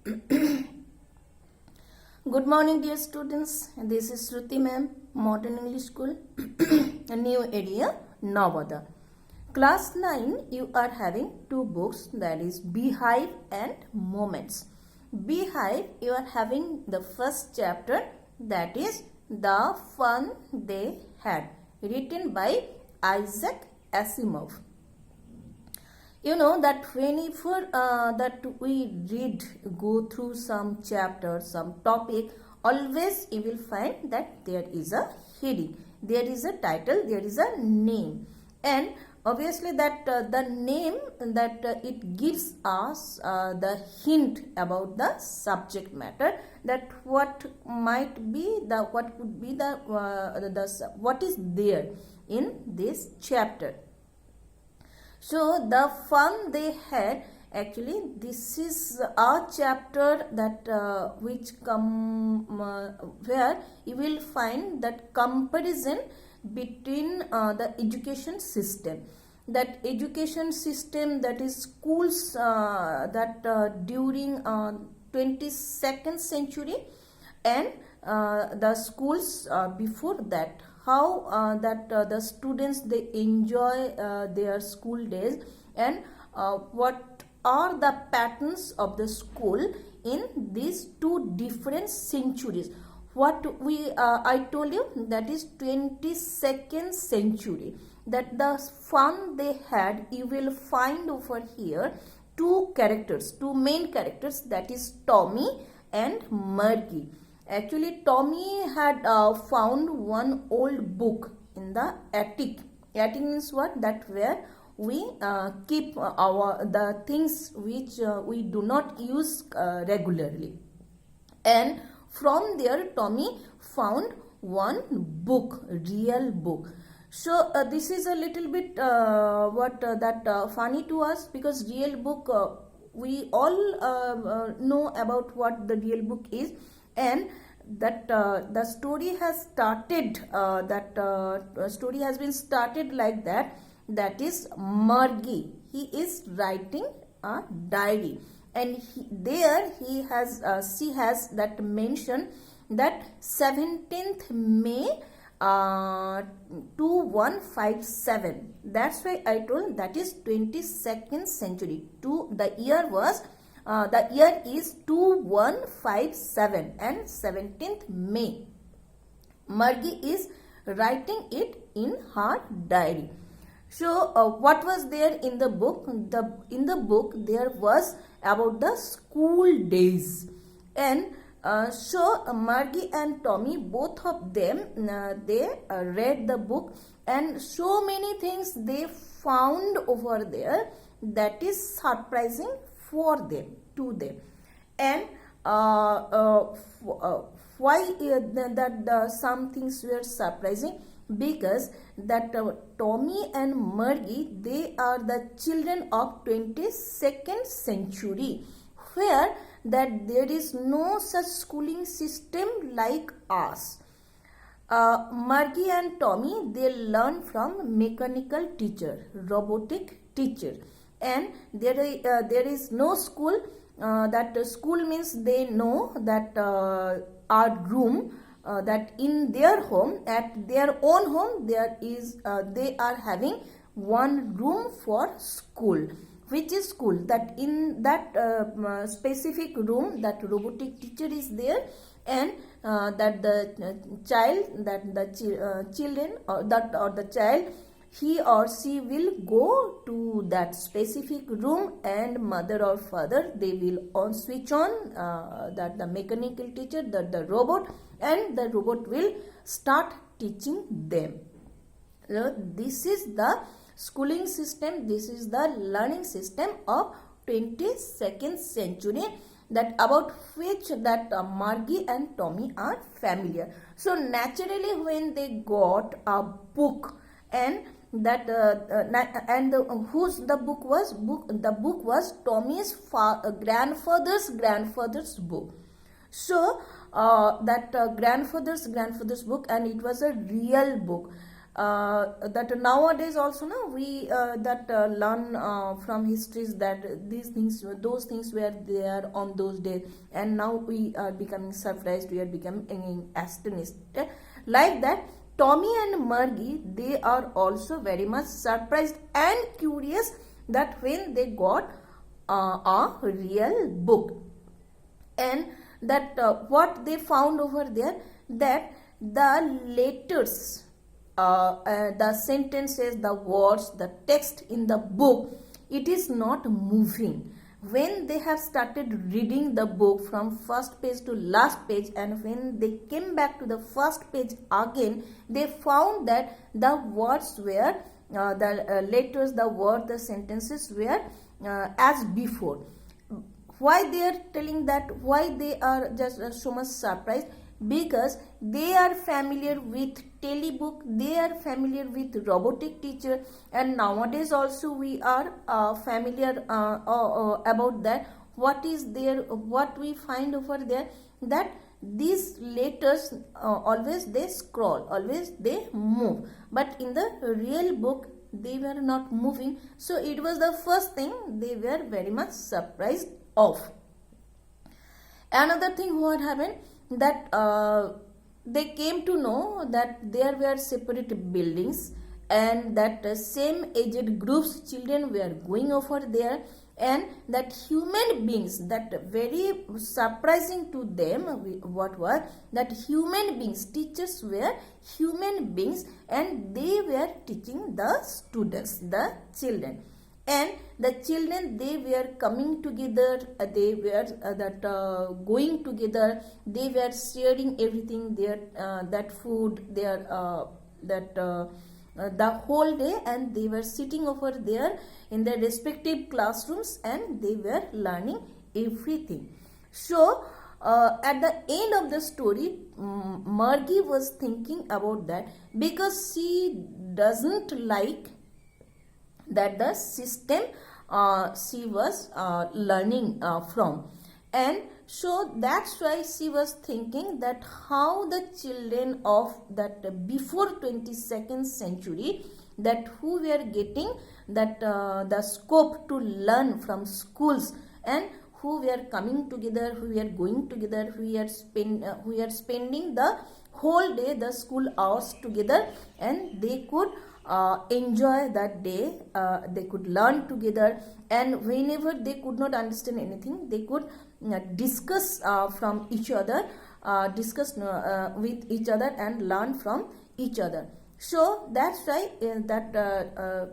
Good morning, dear students. This is Shruti ma'am, Modern English School, a new area, Navada. Class 9, you are having two books, that is Beehive and Moments. Beehive, you are having the first chapter, that is The Fun They Had, written by Isaac Asimov. You know that whenever that we go through some chapter, some topic, always you will find that there is a heading, there is a title, there is a name, and obviously that the name that it gives us the hint about the subject matter, that what might be the what could be the what is there in this chapter. So the fun they had, actually this is a chapter that which where you will find that comparison between the education system, that education system, that is schools that during 22nd century and the schools before that, how that the students they enjoy their school days, and what are the patterns of the school in these two different centuries. What we I told you, that is 22nd century, that the fun they had, you will find over here two main characters, that is Tommy and Margie. Actually, Tommy had found one old book in the attic. Attic means what? That where we keep the things which we do not use regularly. And from there, Tommy found one book, real book. So this is a little bit funny to us, because real book we all know about what the real book is. And that the story has started, story has been started like that. That is Margie. He is writing a diary, and she has that mention that 17th May 2157. That's why I told that is 22nd century. The year is 2157 and 17th May. Margie is writing it in her diary. So what was there in the book? In the book there was about the school days, and so Margie and Tommy, both of them, they read the book, and so many things they found over there that is surprising to them. And why that some things were surprising? Because that Tommy and Margie, they are the children of 22nd century, where that there is no such schooling system like us. Margie and Tommy, they learn from mechanical teacher, robotic teacher, and there is no school. That school means they know that our room, that in their home, at their own home, there is they are having one room for school, which is school. That in that specific room, that robotic teacher is there, and that the child, that the children, or the child, he or she will go to that specific room, and mother or father, they will switch on that the mechanical teacher, the robot, and the robot will start teaching them. So this is the schooling system, this is the learning system of 22nd century, that about which that Margie and Tommy are familiar. So naturally, when they got a book, and that whose the book was, the book was Tommy's grandfather's book. So that grandfather's book, and it was a real book. that nowadays also now we learn from histories that those things were there on those days, and now we are becoming surprised, we are becoming astonished. Like that, Tommy and Margie, they are also very much surprised and curious that when they got a real book, and that what they found over there, that the letters, the sentences, the words, the text in the book, it is not moving. When they have started reading the book from first page to last page, and when they came back to the first page again, they found that the words were, the letters, the words, the sentences were as before. Why they are telling that, why they are just so much surprised? Because they are familiar with telebook, they are familiar with robotic teacher, and nowadays also we are familiar about that. What is there, what we find over there, that these letters always they scroll, always they move, but in the real book they were not moving. So it was the first thing they were very much surprised of. Another thing what happened, that they came to know that there were separate buildings, and that same aged groups children were going over there, and that human beings, that very surprising to them, what was that human beings, teachers were human beings, and they were teaching the students, the children. And the children, they were coming together, they were going together, they were sharing everything, their that food, their the whole day, and they were sitting over there in their respective classrooms, and they were learning everything. So at the end of the story, Margie was thinking about that, because she doesn't like that the system she was learning from, and so that's why she was thinking that how the children of that before 22nd century, that who were getting that the scope to learn from schools, and who were coming together, who were going together, who were spending the whole day, the school hours together, and they could enjoy that day, they could learn together, and whenever they could not understand anything, they could discuss from each other, discuss with each other, and learn from each other. So that's why that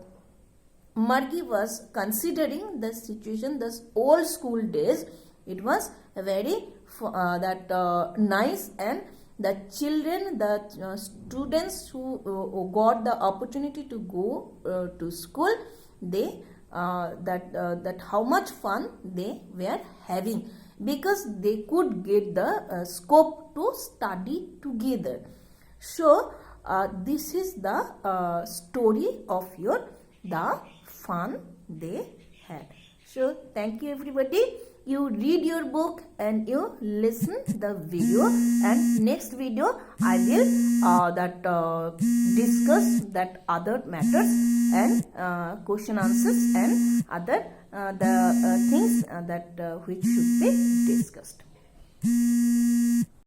Margie was considering the situation, this old school days, it was very nice, and the children, the students who got the opportunity to go to school, they that how much fun they were having, because they could get the scope to study together. So this is the story of the fun they had. So thank you everybody. You read your book and you listen the video, and next video I will discuss that other matters, and question answers, and other the things that which should be discussed.